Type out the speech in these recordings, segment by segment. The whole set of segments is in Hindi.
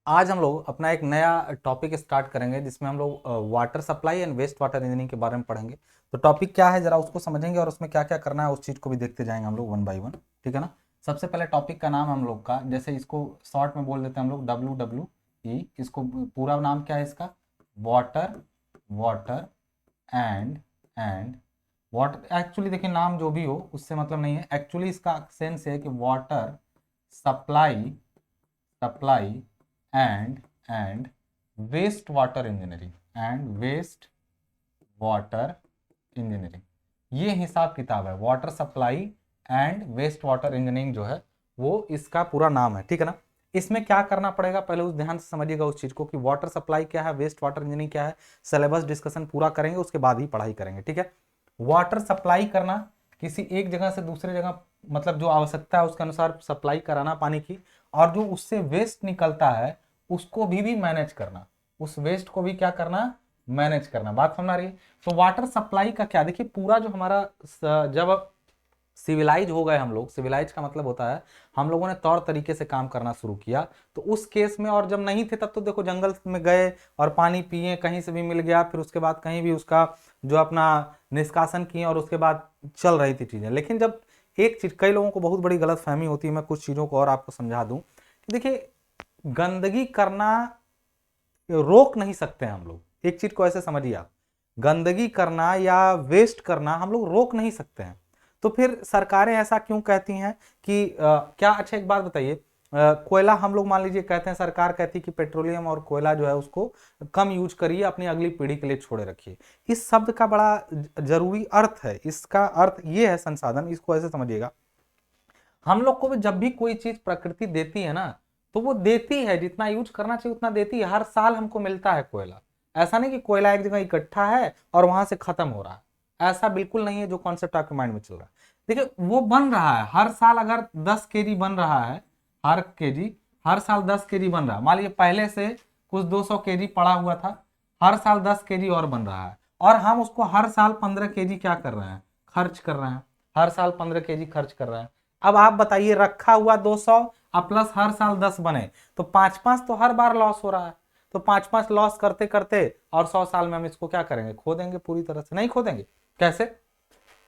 आज हम लोग अपना एक नया टॉपिक स्टार्ट करेंगे जिसमें हम लोग water supply and waste water engineering के बारे में पढ़ेंगे। तो टॉपिक क्या है जरा उसको समझेंगे और उसमें क्या क्या करना है उस चीज़ को भी देखते जाएंगे हम लोग वन बाय वन। ठीक है ना। सबसे पहले टॉपिक का नाम हम लोग का, जैसे इसको शॉर्ट में बोल देते हैं हम लोग WWE। इसको पूरा नाम क्या है इसका? Water water and water. Actually देखिए, नाम जो भी हो उससे मतलब नहीं है, एक्चुअली इसका सेंस है कि water supply supply and and waste water engineering ये हिसाब किताब है। Water supply and waste water engineering जो है वो इसका पूरा नाम है। ठीक है ना। इसमें क्या करना पड़ेगा, पहले उस ध्यान से समझिएगा उस चीज को कि वाटर सप्लाई क्या है, वेस्ट वाटर इंजीनियरिंग क्या है। सिलेबस डिस्कशन पूरा करेंगे, उसके बाद ही पढ़ाई करेंगे। ठीक है। वाटर सप्लाई करना, किसी एक जगह से दूसरे जगह, मतलब जो आवश्यकता है उसके अनुसार सप्लाई कराना पानी की, और जो उससे वेस्ट निकलता है उसको भी मैनेज करना, उस वेस्ट को भी क्या करना, मैनेज करना। बात समझ आ रही है? तो वाटर सप्लाई का क्या, देखिए पूरा जो हमारा जब सिविलाइज हो गए हम लोग, सिविलाइज का मतलब होता है हम लोगों ने तौर तरीके से काम करना शुरू किया। तो उस केस में, और जब नहीं थे तब तो देखो जंगल में गए और पानी पिए, कहीं से भी मिल गया, फिर उसके बाद कहीं भी उसका जो अपना निष्कासन किए और उसके बाद चल रही थी चीजें। लेकिन जब एक चीज, कई लोगों को बहुत बड़ी गलत फहमी होती है, मैं कुछ चीजों को और आपको समझा दूं कि देखिए, गंदगी करना रोक नहीं सकते हम लोग। एक चीज को ऐसे समझिए आप, गंदगी करना या वेस्ट करना हम लोग रोक नहीं सकते हैं। तो फिर सरकारें ऐसा क्यों कहती हैं कि क्या, अच्छा एक बात बताइए, कोयला हम लोग मान लीजिए कहते हैं, सरकार कहती है कि पेट्रोलियम और कोयला जो है उसको कम यूज करिए, अपनी अगली पीढ़ी के लिए छोड़े रखिए। इस शब्द का बड़ा जरूरी अर्थ है। इसका अर्थ ये है संसाधन, इसको ऐसे समझिएगा, हम लोग को भी जब भी कोई चीज प्रकृति देती है ना, तो वो देती है, जितना यूज करना चाहिए उतना देती है। हर साल हमको मिलता है कोयला। ऐसा नहीं कि कोयला एक जगह इकट्ठा है और वहां से खत्म हो रहा है, ऐसा बिल्कुल नहीं है जो कॉन्सेप्ट आपके माइंड में चल रहा है। देखिए वो बन रहा है हर साल, अगर 10 kg बन रहा है, हर केजी, हर साल 10 kg बन रहा है। मान लीजिए पहले से कुछ 200 kg पड़ा हुआ था, हर साल 10 kg और बन रहा है, और हम उसको हर साल 15 kg क्या कर रहे हैं, खर्च कर रहे हैं। हर साल 15 kg खर्च कर रहे हैं। अब आप बताइए, रखा हुआ 200 और प्लस हर साल 10 बने, तो 5-5 तो हर बार लॉस हो रहा है। तो 5-5 लॉस करते करते और 100 साल में हम इसको क्या करेंगे, खो देंगे पूरी तरह से। नहीं खो देंगे, कैसे?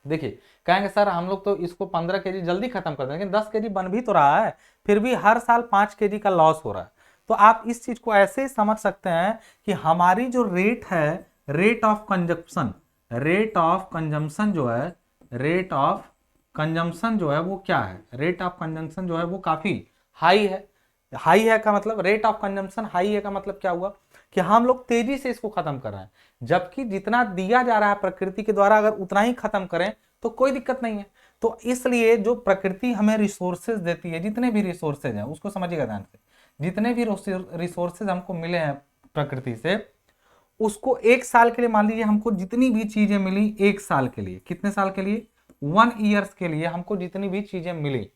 देखिए, कहेंगे सर हम लोग तो इसको 15 kg जल्दी खत्म कर देंगे, लेकिन 10 kg बन भी तो रहा है, फिर भी हर साल 5 kg का लॉस हो रहा है। तो आप इस चीज को ऐसे ही समझ सकते हैं कि हमारी जो रेट है, rate of consumption, rate of consumption जो है, रेट ऑफ कंजम्पशन जो है वो क्या है, रेट ऑफ कंजम्पशन जो है वो काफी हाई है। हाई है का मतलब, रेट ऑफ कंजम्पशन हाई है का मतलब क्या हुआ कि हम लोग तेजी से इसको खत्म कर रहे हैं, जबकि जितना दिया जा रहा है प्रकृति के द्वारा अगर उतना ही खत्म करें तो कोई दिक्कत नहीं है। तो इसलिए जो प्रकृति हमें रिसोर्सेज देती है, जितने भी रिसोर्सेज हैं उसको समझिएगा ध्यान से, जितने भी रिसोर्सेज हमको मिले हैं प्रकृति से, उसको एक साल के लिए, मान लीजिए हमको जितनी भी चीजें मिली एक साल के लिए, कितने साल के लिए, 1 ईयर्स के लिए हमको जितनी भी चीजें मिली,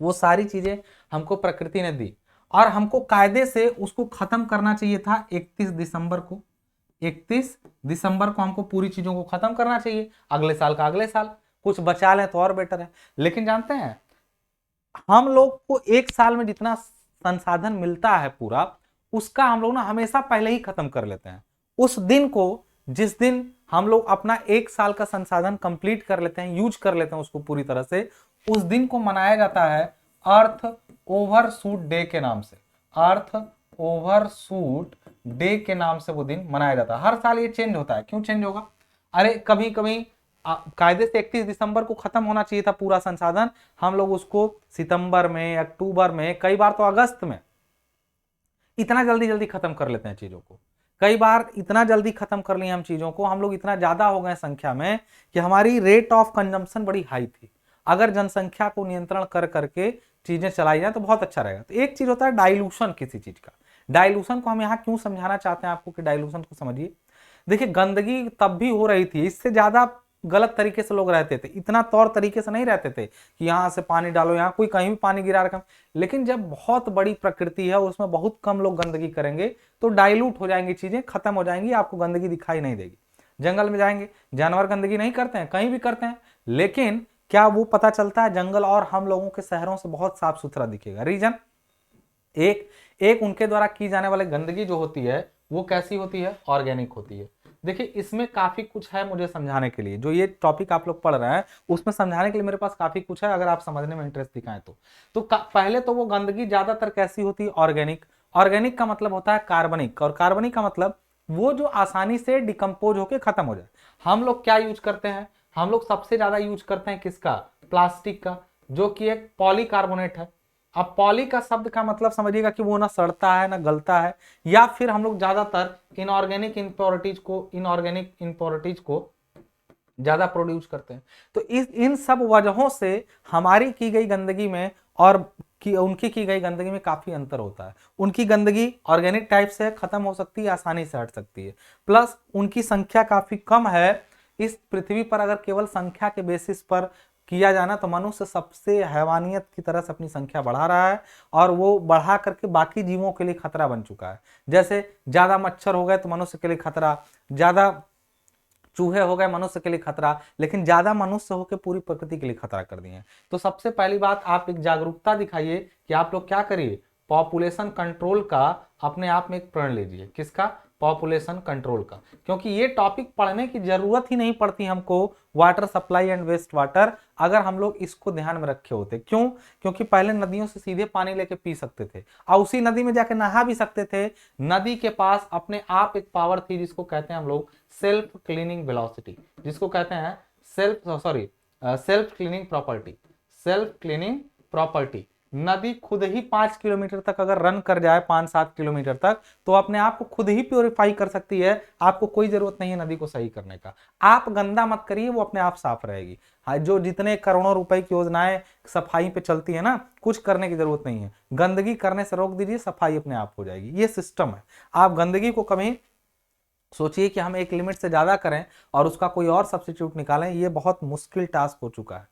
वो सारी चीजें हमको प्रकृति ने दी, और हमको कायदे से उसको खत्म करना चाहिए था 31 दिसंबर को। 31 दिसंबर को हमको पूरी चीजों को खत्म करना चाहिए, अगले साल का अगले साल, कुछ बचा लें तो और बेटर है। लेकिन जानते हैं, हम लोग को एक साल में जितना संसाधन मिलता है पूरा, उसका हम लोग ना हमेशा पहले ही खत्म कर लेते हैं। उस दिन को, जिस दिन हम लोग अपना एक साल का संसाधन कंप्लीट कर लेते हैं, यूज कर लेते हैं उसको पूरी तरह से, उस दिन को मनाया जाता है अर्थ ओवरशूट डे के नाम से। अर्थ ओवरशूट डे के नाम से वो दिन मनाया जाता है। हर साल ये चेंज होता है। क्यों चेंज होगा? अरे कभी कभी कायदे से 31 दिसंबर को खत्म होना चाहिए था पूरा संसाधन, हम लोग उसको सितंबर में, अक्टूबर में, कई बार तो अगस्त में, इतना जल्दी जल्दी खत्म कर लेते हैं चीजों को। कई बार इतना जल्दी खत्म कर लिए हम चीजों को, हम लोग इतना ज्यादा हो गए संख्या में कि हमारी रेट ऑफ कंजम्पशन बड़ी हाई थी। अगर जनसंख्या को नियंत्रण कर करके चीजें चलाई जाए तो बहुत अच्छा रहेगा। तो एक चीज होता है डाइल्यूशन किसी चीज का। डाइल्यूशन को हम यहाँ क्यों समझाना चाहते हैं आपको कि डाइल्यूशन को समझिए। देखिए गंदगी तब भी हो रही थी, इससे ज्यादा गलत तरीके से लोग रहते थे, इतना तौर तरीके से नहीं रहते थे कि यहाँ से पानी डालो, यहाँ कोई कहीं भी पानी गिरा रखा। लेकिन जब बहुत बड़ी प्रकृति है और उसमें बहुत कम लोग गंदगी करेंगे तो डाइल्यूट हो जाएंगी चीजें, खत्म हो जाएंगी, आपको गंदगी दिखाई नहीं देगी। जंगल में जाएंगे, जानवर गंदगी नहीं करते हैं, कहीं भी करते हैं, लेकिन क्या वो पता चलता है जंगल और हम लोगों के शहरों से बहुत साफ सुथरा दिखेगा? रीजन एक एक उनके द्वारा की जाने वाली गंदगी जो होती है वो कैसी होती है, ऑर्गेनिक होती है। देखिए इसमें काफी कुछ है मुझे समझाने के लिए, जो ये टॉपिक आप लोग पढ़ रहे हैं उसमें समझाने के लिए मेरे पास काफी कुछ है, अगर आप समझने में इंटरेस्ट दिखाएं तो पहले तो वो गंदगी ज्यादातर कैसी होती है, ऑर्गेनिक। ऑर्गेनिक का मतलब होता है कार्बनिक, और कार्बनिक का मतलब वो जो आसानी से डिकम्पोज होकर खत्म हो जाए। हम लोग क्या यूज करते हैं, हम लोग सबसे ज्यादा यूज करते हैं किसका, प्लास्टिक का, जो कि एक पॉलीकार्बोनेट है। अब पॉली का शब्द का मतलब समझिएगा कि वो ना सड़ता है ना गलता है, या फिर हम लोग ज्यादातर इनऑर्गेनिक इम्प्योरिटीज को ज्यादा प्रोड्यूस करते हैं। तो इस इन सब वजहों से हमारी की गई गंदगी में और उनकी की गई गंदगी में काफी अंतर होता है। उनकी गंदगी ऑर्गेनिक टाइप से खत्म हो सकती है, आसानी से हट सकती है, प्लस उनकी संख्या काफी कम है। इस पृथ्वी पर अगर केवल संख्या के बेसिस पर किया जाना तो मनुष्य सबसे हैवानियत की तरह से अपनी संख्या बढ़ा रहा है, और वो बढ़ा करके बाकी जीवों के लिए खतरा बन चुका है। जैसे ज्यादा मच्छर हो गए तो मनुष्य के लिए खतरा, ज्यादा चूहे हो गए मनुष्य के लिए खतरा, लेकिन ज्यादा मनुष्य होकर पूरी प्रकृति के लिए खतरा कर दिए हैं। तो सबसे पहली बात, आप एक जागरूकता दिखाइए कि आप लोग क्या करिए, पॉपुलेशन कंट्रोल का अपने आप में एक प्रण लीजिए। किसका, पॉपुलेशन कंट्रोल का। क्योंकि ये टॉपिक पढ़ने की जरूरत ही नहीं पड़ती हमको, water supply and waste water, अगर हम लोग इसको ध्यान में रखे होते। क्यों, क्योंकि पहले नदियों से सीधे पानी लेके पी सकते थे और उसी नदी में जाके नहा भी सकते थे। नदी के पास अपने आप एक पावर थी जिसको कहते हैं हम लोग सेल्फ क्लीनिंग वेलोसिटी, जिसको कहते हैं self cleaning property. Self cleaning property, नदी खुद ही 5 किलोमीटर तक अगर रन कर जाए, 5-7 किलोमीटर तक, तो अपने आप को खुद ही प्योरीफाई कर सकती है। आपको कोई जरूरत नहीं है नदी को सही करने का। आप गंदा मत करिए, वो अपने आप साफ रहेगी। जो जितने करोड़ों रुपए की योजनाएं सफाई पे चलती है ना, कुछ करने की जरूरत नहीं है। गंदगी करने से रोक दीजिए, सफाई अपने आप हो जाएगी। ये सिस्टम है। आप गंदगी को कभी सोचिए कि हम एक लिमिट से ज्यादा करें और उसका कोई और सब्स्टिट्यूट निकालें, ये बहुत मुश्किल टास्क हो चुका है।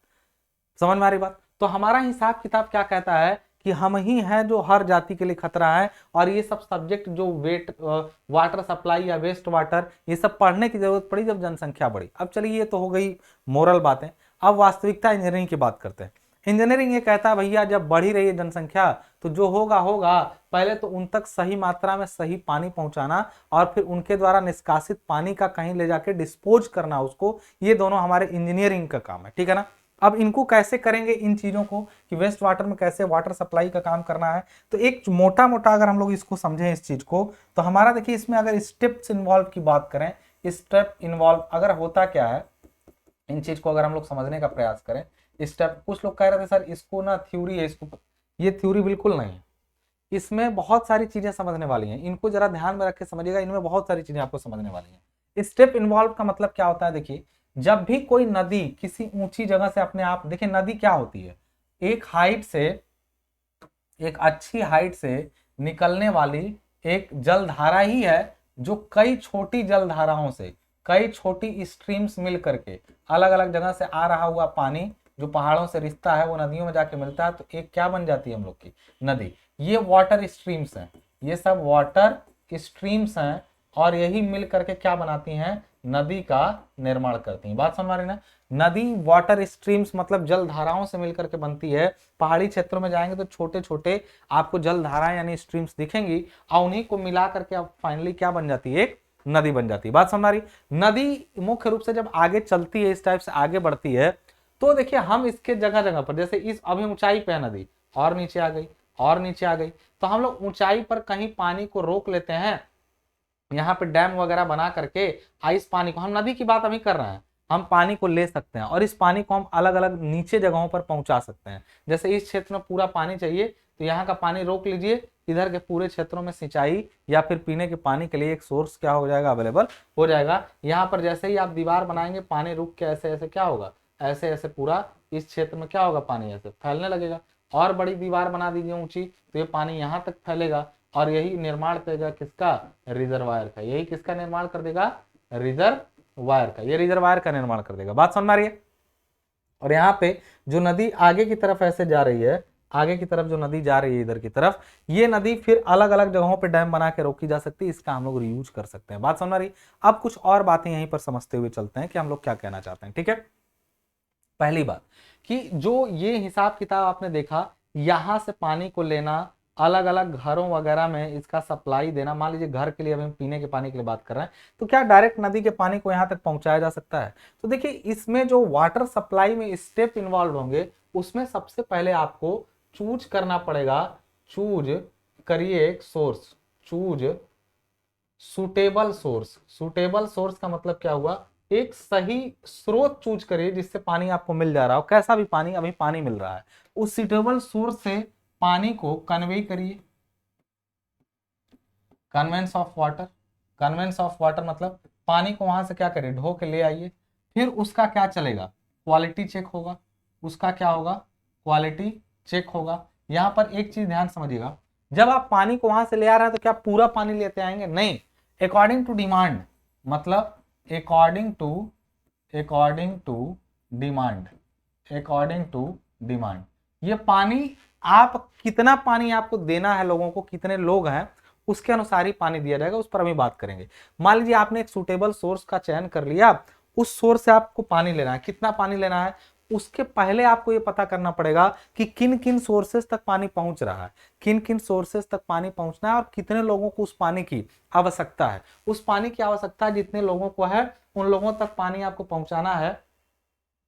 समझ में आ रही बात। तो हमारा हिसाब किताब क्या कहता है कि हम ही हैं जो हर जाति के लिए खतरा है, और ये सब सब्जेक्ट जो वाटर सप्लाई या वेस्ट वाटर, ये सब पढ़ने की जरूरत पड़ी जब जनसंख्या बढ़ी। अब चलिए ये तो हो गई मोरल बातें, अब वास्तविकता इंजीनियरिंग की बात करते हैं। इंजीनियरिंग ये कहता है भैया जब बढ़ ही रही है जनसंख्या तो जो होगा होगा, पहले तो उन तक सही मात्रा में सही पानी पहुंचाना और फिर उनके द्वारा निष्कासित पानी का कहीं ले जाके डिस्पोज करना उसको, ये दोनों हमारे इंजीनियरिंग का काम है, ठीक है ना। अब इनको कैसे करेंगे इन चीजों को, कि वेस्ट वाटर में कैसे वाटर सप्लाई का काम करना है, तो एक मोटा मोटा अगर हम लोग इसको समझें इस चीज को, तो हमारा देखिए इसमें अगर स्टेप्स इन्वॉल्व की बात करें, स्टेप इन्वॉल्व अगर होता क्या है, इन चीज को अगर हम लोग समझने का प्रयास करें, स्टेप, कुछ लोग कह रहे थे सर इसको ना थ्योरी है, इसको, ये थ्योरी बिल्कुल नहीं है। इसमें बहुत सारी चीजें समझने वाली हैं, इनको जरा ध्यान में रख के समझिएगा, इनमें बहुत सारी चीजें आपको समझने वाली हैं। स्टेप इन्वॉल्व का मतलब क्या होता है, देखिए जब भी कोई नदी किसी ऊंची जगह से अपने आप, देखिए नदी क्या होती है, एक हाइट से, एक अच्छी हाइट से निकलने वाली एक जलधारा ही है, जो कई छोटी जलधाराओं से, कई छोटी स्ट्रीम्स मिल करके अलग अलग जगह से आ रहा हुआ पानी जो पहाड़ों से रिश्ता है वो नदियों में जाके मिलता है, तो एक क्या बन जाती है हम लोग की नदी। ये वाटर स्ट्रीम्स हैं, ये सब वाटर स्ट्रीम्स हैं, और यही मिल करके क्या बनाती हैं, नदी का निर्माण करती हैं। बात समझ में आ रही ना। नदी वाटर स्ट्रीम्स मतलब जल धाराओं से मिलकर के बनती है। पहाड़ी क्षेत्रों में जाएंगे तो छोटे छोटे आपको जल धाराएं यानी स्ट्रीम्स दिखेंगी, और उन्हीं को मिला करके अब फाइनली क्या बन जाती है, एक नदी बन जाती है। बात समझ आ रही। नदी मुख्य रूप से जब आगे चलती है, इस टाइप से आगे बढ़ती है, तो देखिए हम इसके जगह जगह पर, जैसे इस अभी ऊंचाई पे है नदी, और नीचे आ गई और नीचे आ गई, तो हम लोग ऊंचाई पर कहीं पानी को रोक लेते हैं, यहाँ पे डैम वगैरह बना करके इस पानी को, हम नदी की बात अभी कर रहे हैं, हम पानी को ले सकते हैं और इस पानी को हम अलग अलग नीचे जगहों पर पहुंचा सकते हैं। जैसे इस क्षेत्र में पूरा पानी चाहिए तो यहाँ का पानी रोक लीजिए, इधर के पूरे क्षेत्रों में सिंचाई या फिर पीने के पानी के लिए एक सोर्स क्या हो जाएगा, अवेलेबल हो जाएगा। यहाँ पर जैसे ही आप दीवार बनाएंगे, पानी रुक के ऐसे ऐसे क्या होगा, ऐसे ऐसे पूरा इस क्षेत्र में क्या होगा, पानी ऐसे फैलने लगेगा। और बड़ी दीवार बना दीजिए ऊंची, तो ये पानी यहाँ तक फैलेगा, और यही निर्माण करेगा किसका, रिजर्वायर का। यही किसका निर्माण कर देगा, रिजर्वायर का। ये रिजर्वायर का निर्माण कर देगा। बात समझ में आ रही है। और यहाँ पे जो नदी आगे की तरफ ऐसे जा रही है, आगे की तरफ जो नदी जा रही है इधर की तरफ, ये नदी फिर अलग अलग जगहों पे डैम बना के रोकी जा सकती है, इसका हम लोग रीयूज कर सकते हैं। बात समझ में आ रही। अब कुछ और बातें यहीं पर समझते हुए चलते हैं कि हम लोग क्या कहना चाहते हैं, ठीक है। पहली बात कि जो ये हिसाब किताब आपने देखा, यहां से पानी को लेना अलग अलग घरों वगैरह में इसका सप्लाई देना। मान लीजिए घर के लिए, अभी हम पीने के पानी के लिए बात कर रहे हैं, तो क्या डायरेक्ट नदी के पानी को यहाँ तक पहुंचाया जा सकता है? तो देखिए इसमें जो वाटर सप्लाई में स्टेप इन्वॉल्व होंगे, उसमें सबसे पहले आपको चूज करना पड़ेगा, चूज करिए एक source, choose suitable source. Suitable source का मतलब क्या हुआ, एक सही स्रोत चूज करिए जिससे पानी आपको मिल जा रहा हो, कैसा भी पानी, अभी पानी मिल रहा है, उस सुटेबल सोर्स से पानी को कन्वे करिए। Conveyance of water, conveyance of water मतलब पानी को वहां से क्या करिए, ढो के ले आइए। फिर उसका क्या चलेगा, क्वालिटी चेक होगा। उसका क्या होगा, क्वालिटी चेक होगा। यहां पर एक चीज ध्यान समझिएगा, जब आप पानी को वहां से ले आ रहे हैं तो क्या पूरा पानी लेते आएंगे? नहीं, अकॉर्डिंग टू डिमांड, मतलब according to demand, according to demand. ये पानी आप कितना पानी आपको देना है, लोगों को कितने लोग हैं, उसके अनुसार ही पानी दिया जाएगा, उस पर अभी बात करेंगे। मान लीजिए आपने एक सुटेबल सोर्स का चयन कर लिया, उस सोर्स से आपको पानी लेना है, कितना पानी लेना है, उसके पहले आपको ये पता करना पड़ेगा कि किन किन सोर्सेस तक पानी पहुंच रहा है, किन किन सोर्सेस तक पानी पहुंचना है और कितने लोगों को उस पानी की आवश्यकता है। उस पानी की आवश्यकता जितने लोगों को है, उन लोगों तक पानी आपको पहुंचाना है,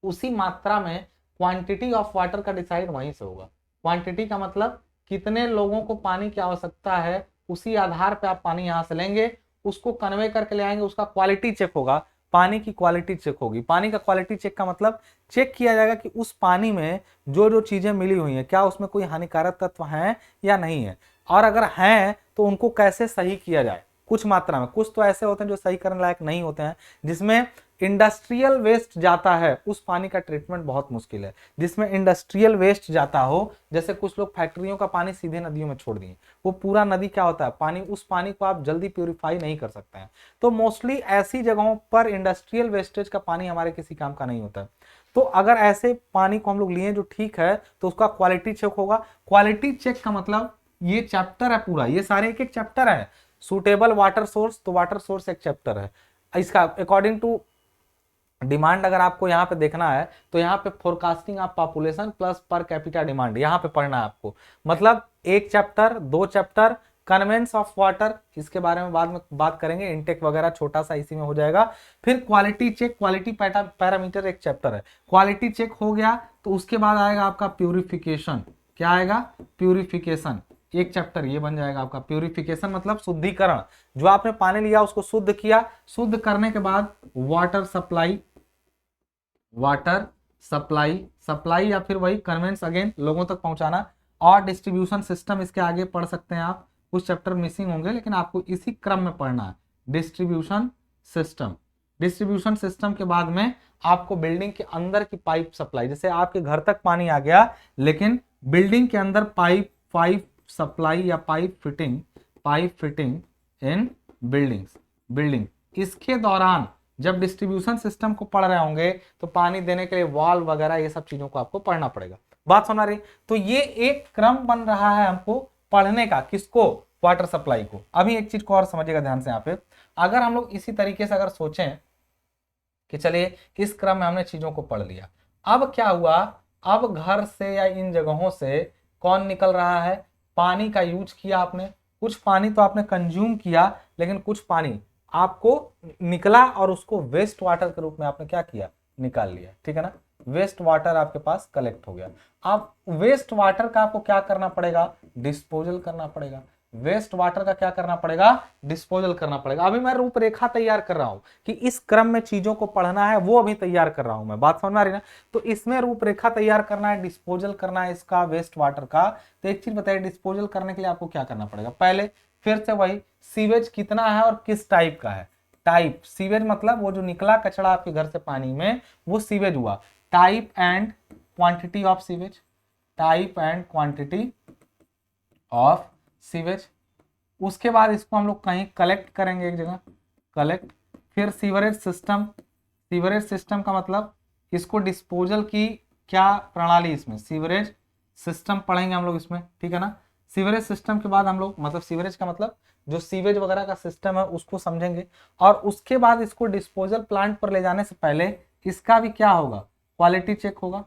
उसी मात्रा में क्वांटिटी ऑफ वाटर का डिसाइड वहीं से होगा। क्वांटिटी का मतलब कितने लोगों को पानी की आवश्यकता है, उसी आधार पे आप पानी यहां से लेंगे, उसको कन्वे करके ले आएंगे, उसका क्वालिटी चेक होगा, पानी की क्वालिटी चेक होगी। पानी का क्वालिटी चेक का मतलब चेक किया जाएगा कि उस पानी में जो जो चीजें मिली हुई हैं, क्या उसमें कोई हानिकारक तत्व हैं या नहीं है, और अगर हैं तो उनको कैसे सही किया जाए। कुछ मात्रा में, कुछ तो ऐसे होते हैं जो सही करने लायक नहीं होते हैं, जिसमें इंडस्ट्रियल वेस्ट जाता है, उस पानी का ट्रीटमेंट बहुत मुश्किल है। जिसमें इंडस्ट्रियल वेस्ट जाता हो, जैसे कुछ लोग फैक्ट्रियों का पानी सीधे नदियों में छोड़ दिए, वो पूरा नदी क्या होता है पानी, उस पानी को आप जल्दी प्यूरिफाई नहीं कर सकते हैं। तो मोस्टली ऐसी जगहों पर इंडस्ट्रियल वेस्टेज का पानी हमारे किसी काम का नहीं होता है। तो अगर ऐसे पानी को हम लोग लिए जो ठीक है, तो उसका क्वालिटी चेक होगा। क्वालिटी चेक का मतलब ये चैप्टर है पूरा, ये सारे एक एक चैप्टर है। सुटेबल वाटर सोर्स, तो वाटर सोर्स एक चैप्टर है। इसका अकॉर्डिंग टू डिमांड अगर आपको यहाँ पे देखना है, तो यहाँ पे forecasting of population plus per capita demand यहाँ पे पढ़ना है आपको। मतलब एक चैप्टर, दो चैप्टर, कन्वेंस ऑफ वाटर, इसके बारे में बाद में बात करेंगे, इनटेक वगैरह छोटा सा इसी में हो जाएगा। फिर क्वालिटी चेक, क्वालिटी पैरामीटर एक चैप्टर है। क्वालिटी चेक हो गया तो उसके बाद आएगा आपका प्यूरिफिकेशन। क्या आएगा, प्यूरिफिकेशन, एक चैप्टर ये बन जाएगा आपका। प्यूरिफिकेशन मतलब शुद्धिकरण, जो आपने पानी लिया उसको शुद्ध किया, शुद्ध करने के बाद water supply, water supply, supply या फिर वही कन्वेंस अगेन लोगों तक पहुंचाना, और डिस्ट्रीब्यूशन सिस्टम इसके आगे पढ़ सकते हैं आप, कुछ चैप्टर मिसिंग होंगे लेकिन आपको इसी क्रम में पढ़ना है। डिस्ट्रीब्यूशन सिस्टम, डिस्ट्रीब्यूशन सिस्टम के बाद में आपको बिल्डिंग के अंदर की पाइप सप्लाई, जैसे आपके घर तक पानी आ गया लेकिन बिल्डिंग के अंदर पाइप सप्लाई या पाइप फिटिंग इन बिल्डिंग, इसके दौरान जब डिस्ट्रीब्यूशन सिस्टम को पढ़ रहे होंगे तो पानी देने के लिए वाल्व वगैरह ये सब चीजों को आपको पढ़ना पड़ेगा। बात सुना रही? तो ये एक क्रम बन रहा है हमको पढ़ने का, किसको, वाटर सप्लाई को। अभी एक चीज को और समझिएगा ध्यान से यहाँ पे, अगर हम लोग इसी तरीके से अगर सोचें कि चलिए इस क्रम में हमने चीजों को पढ़ लिया, अब क्या हुआ, अब घर से या इन जगहों से कौन निकल रहा है, पानी का यूज किया आपने, कुछ पानी तो आपने कंज्यूम किया, लेकिन कुछ पानी आपको निकला और उसको वेस्ट वाटर के रूप में आपने क्या किया, निकाल लिया, ठीक है ना। वेस्ट वाटर आपके पास कलेक्ट हो गया। अब वेस्ट वाटर का आपको क्या करना पड़ेगा, डिस्पोजल करना पड़ेगा। वेस्ट वाटर का क्या करना पड़ेगा, डिस्पोजल करना पड़ेगा। अभी मैं रूपरेखा तैयार कर रहा हूं कि इस क्रम में चीजों को पढ़ना है, वो अभी तैयार कर रहा हूं मैं, बात समझ में आ रही ना। तो इसमें रूपरेखा तैयार करना है, डिस्पोजल करना है इसका, वेस्ट वाटर का। तो एक चीज बताइए, डिस्पोजल करने के लिए आपको क्या करना पड़ेगा, पहले फिर से वही, सीवेज कितना है और किस टाइप का है। टाइप, सीवेज मतलब वो जो निकला कचरा आपके घर से पानी में, वो सीवेज हुआ। Type and quantity of sewage, type and quantity of sewage. उसके बाद इसको हम लोग कहीं कलेक्ट करेंगे, एक जगह कलेक्ट। फिर सीवरेज सिस्टम, सीवरेज सिस्टम का मतलब इसको डिस्पोजल की क्या प्रणाली, इसमें सीवरेज सिस्टम पढ़ेंगे हम लोग इसमें, ठीक है ना। सीवरेज सिस्टम के बाद हम लोग, मतलब सीवरेज का मतलब जो सीवेज वगैरह का सिस्टम है उसको समझेंगे, और उसके बाद इसको डिस्पोजल प्लांट पर ले जाने से पहले इसका भी क्या होगा, क्वालिटी चेक होगा,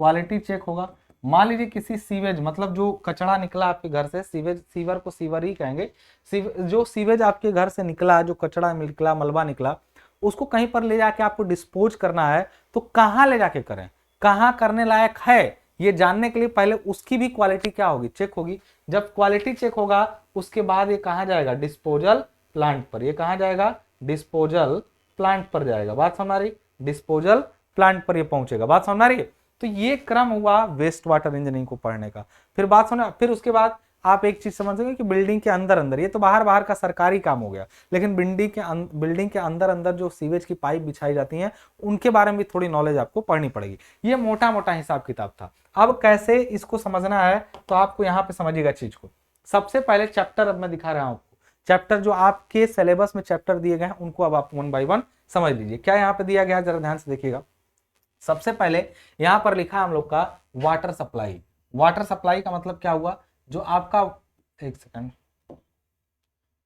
क्वालिटी चेक होगा। मान लीजिए किसी सीवेज, मतलब जो कचरा निकला आपके घर से, सीवेज, सीवर को सीवर ही कहेंगे, जो सीवेज आपके घर से निकला, जो कचरा निकला, मलबा निकला, उसको कहीं पर ले जाके आपको डिस्पोज करना है, तो कहाँ ले जाके करें, कहाँ करने लायक है, ये जानने के लिए पहले उसकी भी क्वालिटी क्या होगी, चेक होगी। जब क्वालिटी चेक होगा उसके बाद ये कहाँ जाएगा, डिस्पोजल प्लांट पर। ये कहाँ जाएगा, डिस्पोजल प्लांट पर जाएगा। बात समझ आ रही, डिस्पोजल प्लांट पर ये पहुंचेगा। बात समझ आ रही है। तो ये क्रम हुआ वेस्ट वाटर इंजीनियरिंग को पढ़ने का। फिर बात सुना, फिर उसके बाद आप एक चीज समझ सकें कि बिल्डिंग के अंदर अंदर, ये तो बाहर बाहर का सरकारी काम हो गया, लेकिन बिल्डिंग के अंदर अंदर जो सीवेज की पाइप बिछाई जाती हैं उनके बारे में भी थोड़ी नॉलेज आपको पढ़नी पड़ेगी। ये मोटा मोटा हिसाब किताब था। अब कैसे इसको समझना है, तो आपको यहाँ पे समझिएगा चीज को। सबसे पहले चैप्टर अब मैं दिखा रहा हूं आपको, चैप्टर जो आपके सिलेबस में चैप्टर दिए गए हैं उनको अब आप 1 बाय 1 समझ लीजिए। क्या यहाँ पे दिया गया है, जरा ध्यान से देखिएगा। सबसे पहले यहां पर लिखा है हम लोग का वाटर सप्लाई। वाटर सप्लाई का मतलब क्या हुआ, जो आपका, एक सेकंड,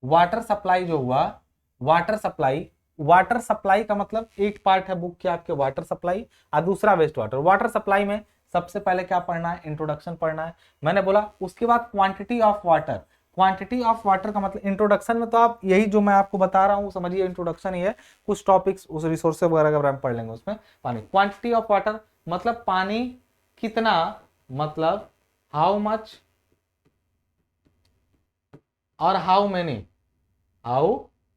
वाटर सप्लाई जो हुआ, वाटर सप्लाई, वाटर सप्लाई का मतलब एक पार्ट है बुक के आपके वाटर सप्लाई और दूसरा वेस्ट वाटर। वाटर सप्लाई में सबसे पहले क्या पढ़ना है, इंट्रोडक्शन पढ़ना है, मैंने बोला। उसके बाद quantity of water. Quantity of water का मतलब, इंट्रोडक्शन में तो आप यही जो मैं आपको बता रहा हूं समझिए, इंट्रोडक्शन ही है। कुछ टॉपिक्स उस रिसोर्स वगैरह के बारे में पढ़ लेंगे उसमें। पानी, क्वांटिटी ऑफ वाटर मतलब पानी कितना, मतलब हाउ मच और हाउ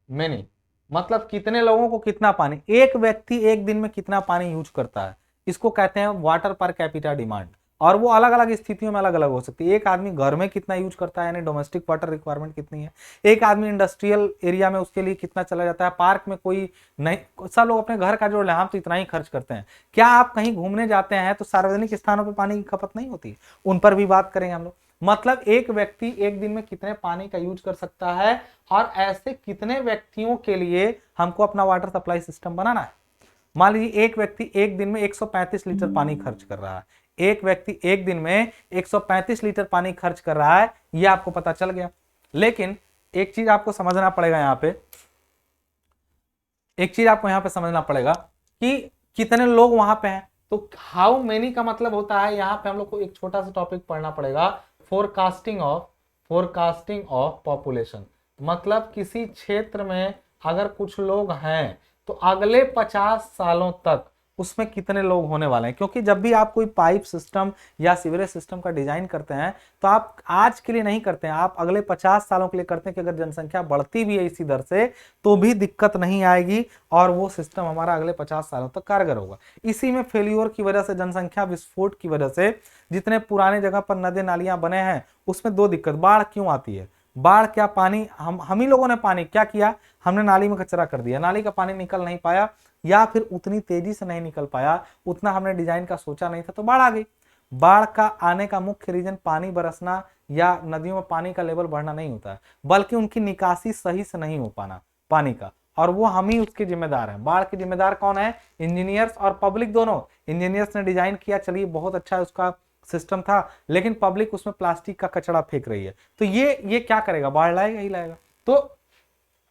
मेनी मतलब कितने लोगों को कितना पानी, एक व्यक्ति एक दिन में कितना पानी यूज करता है, इसको कहते हैं वाटर पर कैपिटा डिमांड। और वो अलग अलग स्थितियों में अलग अलग हो सकती है। एक आदमी घर में कितना यूज करता है, यानी डोमेस्टिक वाटर रिक्वायरमेंट कितनी है, एक आदमी इंडस्ट्रियल एरिया में उसके लिए कितना चला जाता है, पार्क में कोई नहीं, सब लोग अपने घर का जोड़ ले, हम तो इतना ही खर्च करते हैं। क्या आप कहीं घूमने जाते हैं तो सार्वजनिक स्थानों पर पानी की खपत नहीं होती, उन पर भी बात करेंगे हम लोग। मतलब एक व्यक्ति एक दिन में कितने पानी का यूज कर सकता है, और ऐसे कितने व्यक्तियों के लिए हमको अपना वाटर सप्लाई सिस्टम बनाना है। मान लीजिए एक व्यक्ति एक दिन में 135 लीटर पानी खर्च कर रहा है, एक व्यक्ति एक दिन में 135 लीटर पानी खर्च कर रहा है, ये आपको पता चल गया। लेकिन एक चीज आपको समझना पड़ेगा यहाँ पे, एक चीज आपको यहाँ पे समझना पड़ेगा कि कितने लोग वहां पे हैं। तो हाउ मेनी का मतलब होता है, यहाँ पे हम लोग को एक छोटा सा टॉपिक पढ़ना पड़ेगा, फोरकास्टिंग ऑफ पॉपुलेशन। मतलब किसी क्षेत्र में अगर कुछ लोग हैं तो अगले 50 सालों तक उसमें कितने लोग होने वाले हैं। क्योंकि जब भी आप कोई पाइप सिस्टम या सीवरेज सिस्टम का डिजाइन करते हैं तो आप आज के लिए नहीं करते हैं, आप अगले 50 सालों के लिए करते हैं कि अगर जनसंख्या बढ़ती भी है इसी दर से तो भी दिक्कत नहीं आएगी और वो सिस्टम हमारा अगले 50 सालों तक कारगर होगा। इसी में फेल्यूर की वजह से, जनसंख्या विस्फोट की वजह से जितने पुराने जगह पर नदी नालियां बने हैं उसमें दो दिक्कत, बाढ़ क्यों आती है, बाढ़ क्या, पानी हम ही लोगों ने पानी क्या किया, हमने नाली में कचरा कर दिया, नाली का पानी निकल नहीं पाया या फिर उतनी तेजी से नहीं निकल पाया, उतना हमने डिजाइन का सोचा नहीं था तो बाढ़ आ गई। बाढ़ का आने का मुख्य रीजन पानी बरसना या नदियों में पानी का लेवल बढ़ना नहीं होता है, बल्कि उनकी निकासी सही से नहीं हो पाना पानी का, और वो हम ही उसके जिम्मेदार हैं। बाढ़ के जिम्मेदार कौन है, इंजीनियर्स और पब्लिक दोनों। इंजीनियर्स ने डिजाइन किया, चलिए बहुत अच्छा उसका सिस्टम था, लेकिन पब्लिक उसमें प्लास्टिक का कचरा फेंक रही है, तो ये क्या करेगा, बाढ़ लाएगा ही लाएगा। तो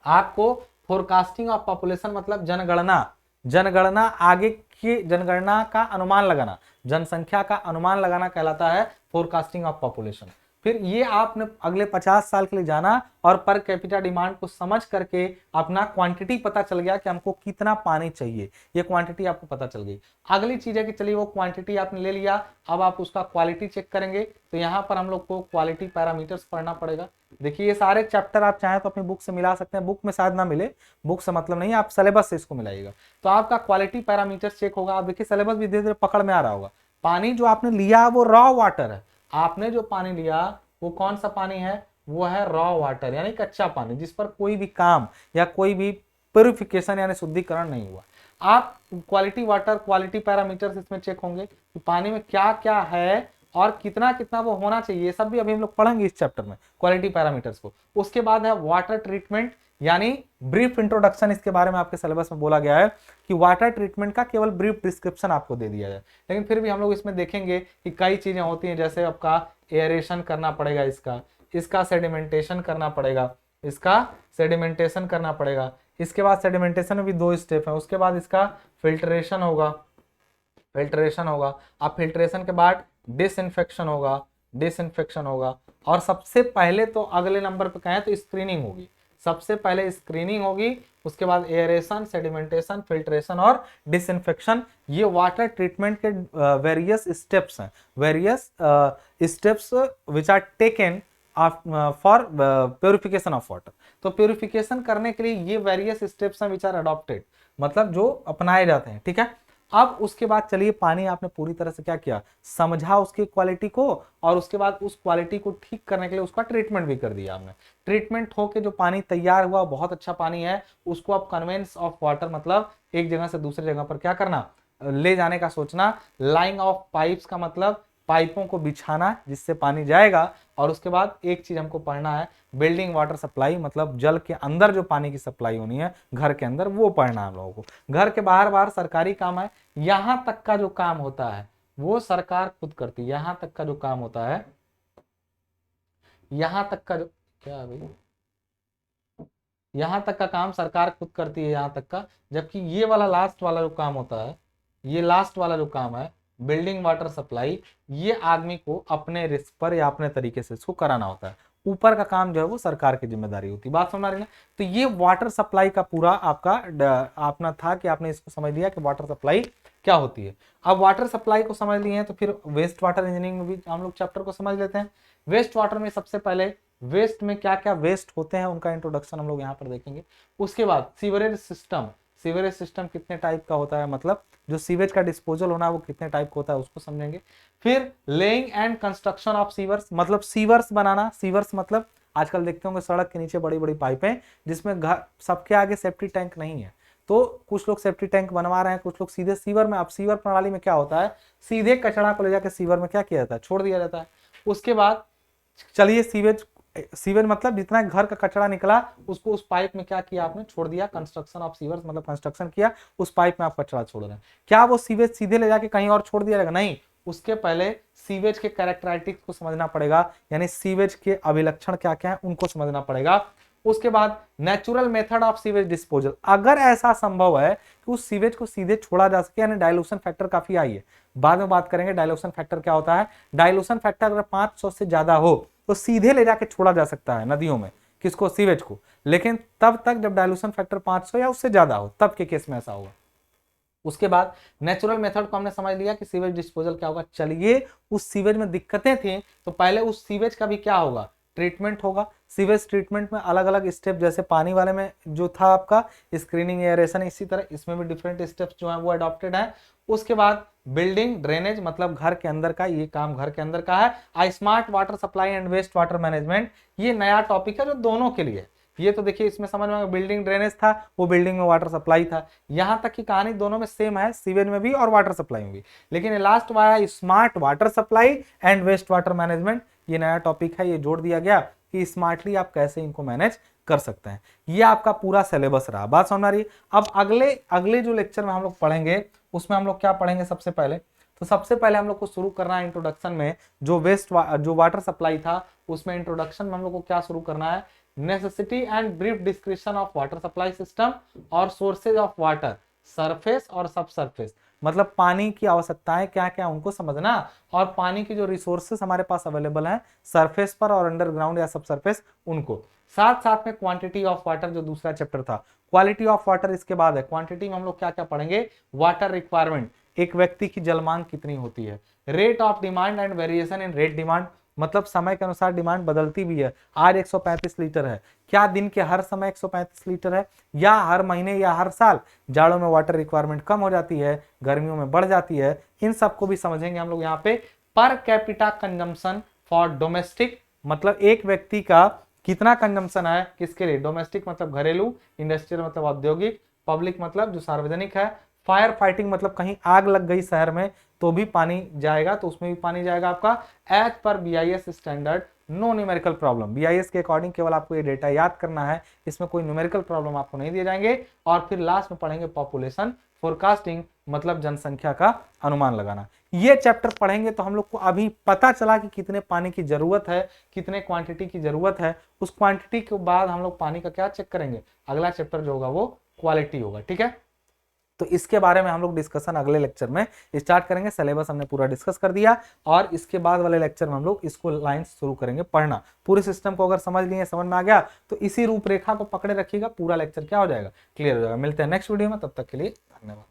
आपको फोरकास्टिंग ऑफ पॉपुलेशन मतलब जनगणना आगे की जनगणना का अनुमान लगाना, जनसंख्या का अनुमान लगाना कहलाता है फोरकास्टिंग ऑफ पॉपुलेशन। फिर ये आपने अगले 50 साल के लिए जाना और पर कैपिटा डिमांड को समझ करके अपना क्वांटिटी पता चल गया कि हमको कितना पानी चाहिए, ये क्वांटिटी आपको पता चल गई। अगली चीज है कि चलिए वो क्वांटिटी आपने ले लिया, अब आप उसका क्वालिटी चेक करेंगे, तो यहाँ पर हम लोग को क्वालिटी पैरामीटर्स पढ़ना पड़ेगा। देखिए ये सारे चैप्टर आप चाहें तो अपनी बुक से मिला सकते हैं, बुक में शायद ना मिले, बुक से मतलब नहीं, आप सिलेबस से इसको मिलाइएगा तो आपका क्वालिटी पैरामीटर्स चेक होगा। आप देखिए सिलेबस भी धीरे धीरे पकड़ में आ रहा होगा। पानी जो आपने लिया वो रॉ वाटर है, आपने जो पानी लिया वो कौन सा पानी है, वो है रॉ वाटर यानी कच्चा पानी, जिस पर कोई भी काम या कोई भी प्यूरिफिकेशन यानी शुद्धिकरण नहीं हुआ। आप क्वालिटी वाटर, क्वालिटी पैरामीटर्स इसमें चेक होंगे कि पानी में क्या क्या है और कितना कितना वो होना चाहिए, ये सब भी अभी हम लोग पढ़ेंगे इस चैप्टर में, क्वालिटी पैरामीटर्स को। उसके बाद है वाटर ट्रीटमेंट, यानी ब्रीफ इंट्रोडक्शन, इसके बारे में आपके सिलेबस में बोला गया है कि वाटर ट्रीटमेंट का केवल ब्रीफ डिस्क्रिप्शन आपको दे दिया जाए, लेकिन फिर भी हम लोग इसमें देखेंगे कि कई चीजें होती हैं, जैसे आपका एयरेशन करना पड़ेगा, इसका सेडिमेंटेशन करना पड़ेगा, इसके बाद सेडिमेंटेशन में भी 2 स्टेप है, उसके बाद इसका फिल्ट्रेशन होगा। अब फिल्ट्रेशन के बाद डिसइंफेक्शन होगा, डिसइंफेक्शन होगा, और सबसे पहले तो अगले नंबर पे कहें तो स्क्रीनिंग होगी। सबसे पहले स्क्रीनिंग होगी, उसके बाद एयरेशन, सेडिमेंटेशन, फिल्ट्रेशन और डिसइंफेक्शन। ये वाटर ट्रीटमेंट के वेरियस स्टेप्स हैं, various steps which are taken for purification of water. तो प्योरिफिकेशन करने के लिए ये वेरियस स्टेप्स हैं विच आर अडॉप्टेड, मतलब जो अपनाए जाते हैं, ठीक है। अब उसके बाद चलिए पानी आपने पूरी तरह से क्या किया, समझा उसकी क्वालिटी को, और उसके बाद उस क्वालिटी को ठीक करने के लिए उसका ट्रीटमेंट भी कर दिया आपने। ट्रीटमेंट होके जो पानी तैयार हुआ बहुत अच्छा पानी है, उसको आप कन्वेंस ऑफ वाटर मतलब एक जगह से दूसरी जगह पर क्या करना, ले जाने का सोचना। लाइंग ऑफ पाइप्स का मतलब पाइपों को बिछाना जिससे पानी जाएगा। और उसके बाद एक चीज हमको पढ़ना है, बिल्डिंग वाटर सप्लाई, मतलब जल के अंदर जो पानी की सप्लाई होनी है घर के अंदर, वो पढ़ना है हम लोगों को। घर के बाहर बाहर सरकारी काम है, यहां तक का जो काम होता है वो सरकार खुद करती है। यहां तक का जो काम होता है, यहां तक का जो, क्या है भाई, यहां तक का काम सरकार खुद करती है, यहां तक का। जबकि ये वाला लास्ट वाला जो काम होता है, ये लास्ट वाला जो काम है बिल्डिंग वाटर सप्लाई, ये आदमी को अपने रिस्क पर या अपने तरीके से इसको कराना होता है। ऊपर का काम जो है वो सरकार की जिम्मेदारी होती है। बात समझ रही है ना। तो ये वाटर सप्लाई का पूरा आपका अपना था कि आपने इसको समझ लिया कि वाटर सप्लाई क्या होती है। अब वाटर सप्लाई को समझ लिए हैं तो फिर वेस्ट वाटर इंजीनियरिंग में भी हम लोग चैप्टर को समझ लेते हैं। वेस्ट वाटर में सबसे पहले वेस्ट में क्या क्या वेस्ट होते हैं उनका इंट्रोडक्शन हम लोग यहाँ पर देखेंगे। उसके बाद सीवरेज सिस्टम, सीवरेज सिस्टम कितने टाइप का होता है, मतलब जो सीवेज का डिस्पोजल होना है वो कितने टाइप का होता है उसको समझेंगे। फिर laying and construction of sewers, मतलब सीवर्स बनाना। सीवर्स मतलब आजकल देखते होंगे सड़क के नीचे बड़ी बड़ी पाइपें जिसमें घर सबके आगे सेफ्टी टैंक नहीं है, तो कुछ लोग सेफ्टी टैंक बनवा रहे हैं, कुछ लोग सीधे सीवर में। अब सीवर प्रणाली में क्या होता है, सीधे कचरा को ले जाकर सीवर में क्या किया जाता है, छोड़ दिया जाता है। उसके बाद चलिए सीवेज, सीवेज मतलब जितना घर का कचरा निकला उसको उस पाइप में क्या किया आपने, छोड़ दिया। कंस्ट्रक्शन ऑफ सीवर्स मतलब कंस्ट्रक्शन किया, उस पाइप में आप कचरा छोड़ रहे हैं। क्या वो सीवेज सीधे ले जाके कहीं और छोड़ दिया जाएगा, नहीं। उसके पहले सीवेज के कैरेक्टरिस्टिक्स को समझना पड़ेगा, यानी सीवेज के अभिलक्षण क्या क्या है उनको समझना पड़ेगा। उसके बाद natural method of sewage disposal, अगर ऐसा संभव है कि उस सीवेज को सीधे छोड़ा जा सके, यानी डाइल्यूशन फैक्टर काफी हाई है, बाद में बात करेंगे डाइल्यूशन फैक्टर क्या होता है। डाइल्यूशन फैक्टर अगर 500 से ज्यादा हो तो सीधे ले जाके छोड़ा जा सकता है नदियों में, किसको, सीवेज को। लेकिन तब तक जब डाइल्यूशन फैक्टर 500 या उससे ज्यादा हो तब के केस में ऐसा होगा। उसके बाद नेचुरल मेथड को हमने समझ लिया कि सीवेज डिस्पोजल क्या होगा। चलिए उस सीवेज में दिक्कतें थी तो पहले उस सीवेज का भी क्या होगा, ट्रीटमेंट होगा। सीवेज ट्रीटमेंट में अलग अलग स्टेप, जैसे पानी वाले में जो था आपका स्क्रीनिंग, एयरेशन, इसी तरह इसमें भी डिफरेंट स्टेप्स जो है वो अडॉप्टेड है। उसके बाद बिल्डिंग ड्रेनेज, मतलब घर के अंदर का, ये काम घर के अंदर का है। I smart water supply and waste water management, ये नया टॉपिक है जो दोनों के लिए। ये तो देखिए इसमें समझ में, बिल्डिंग ड्रेनेज था, वो बिल्डिंग में वाटर सप्लाई था। यहां तक की कहानी दोनों में सेम है, सीवेज में भी और वाटर सप्लाई में भी। लेकिन ये लास्ट वाला smart water supply and waste water management, ये नया टॉपिक है, ये जोड़ दिया गया कि स्मार्टली आप कैसे इनको मैनेज कर सकते हैं। ये आपका पूरा सिलेबस रहा। बात समझ आ रही है। अब अगले अगले जो लेक्चर में हम लोग पढ़ेंगे उसमें हम लोग क्या पढ़ेंगे, सबसे पहले तो सबसे पहले हम लोग को शुरू करना है इंट्रोडक्शन में, जो जो वाटर सप्लाई था उसमें इंट्रोडक्शन में हम लोग को क्या शुरू करना है, necessity and brief description of water supply system और सोर्सेज ऑफ वाटर, सरफेस और सब सरफेस, मतलब पानी की आवश्यकताएं क्या क्या उनको समझना, और पानी की जो रिसोर्सेस हमारे पास अवेलेबल हैं सरफेस पर और अंडरग्राउंड या सब सरफेस उनको। साथ साथ में क्वांटिटी ऑफ वाटर जो दूसरा चैप्टर था, क्वालिटी ऑफ वाटर इसके बाद है। क्वांटिटी में हम लोग क्या क्या पढ़ेंगे, वाटर रिक्वायरमेंट, एक व्यक्ति की जल मांग कितनी होती है। Rate of demand and variation in rate demand, मतलब समय के अनुसार डिमांड बदलती भी है। आज 135 लीटर है, क्या दिन के हर समय 135 लीटर है, या हर महीने या हर साल जाड़ों में वाटर रिक्वायरमेंट कम हो जाती है, गर्मियों में बढ़ जाती है। इन सबको भी समझेंगे हम लोग यहाँ पे। Per capita consumption for domestic, मतलब एक व्यक्ति का कितना कंजम्पशन है, किसके लिए, डोमेस्टिक मतलब घरेलू, इंडस्ट्रियल मतलब औद्योगिक, पब्लिक मतलब जो सार्वजनिक है, फायर फाइटिंग मतलब कहीं आग लग गई शहर में तो भी पानी जाएगा, तो उसमें भी पानी जाएगा आपका। As per BIS standard, no numerical problem, BIS के अकॉर्डिंग केवल आपको ये डेटा याद करना है, इसमें कोई न्यूमेरिकल प्रॉब्लम आपको नहीं दिए जाएंगे। और फिर लास्ट में पढ़ेंगे पॉपुलेशन फोरकास्टिंग, मतलब जनसंख्या का अनुमान लगाना। ये चैप्टर पढ़ेंगे तो हम लोग को अभी पता चला कि कितने पानी की जरूरत है, कितने क्वांटिटी की जरूरत है। उस क्वांटिटी के बाद हम लोग पानी का क्या चेक करेंगे, अगला चैप्टर जो होगा वो क्वालिटी होगा, ठीक है। तो इसके बारे में हम लोग डिस्कशन अगले लेक्चर में स्टार्ट करेंगे। सिलेबस हमने पूरा डिस्कस कर दिया और इसके बाद वाले लेक्चर में हम लोग इसको लाइंस शुरू करेंगे पढ़ना। पूरे सिस्टम को अगर समझ लिए, समझ में आ गया, तो इसी रूपरेखा को पकड़े रखिएगा, पूरा लेक्चर क्या हो जाएगा, क्लियर हो जाएगा। मिलते हैं नेक्स्ट वीडियो में, तब तक के लिए धन्यवाद।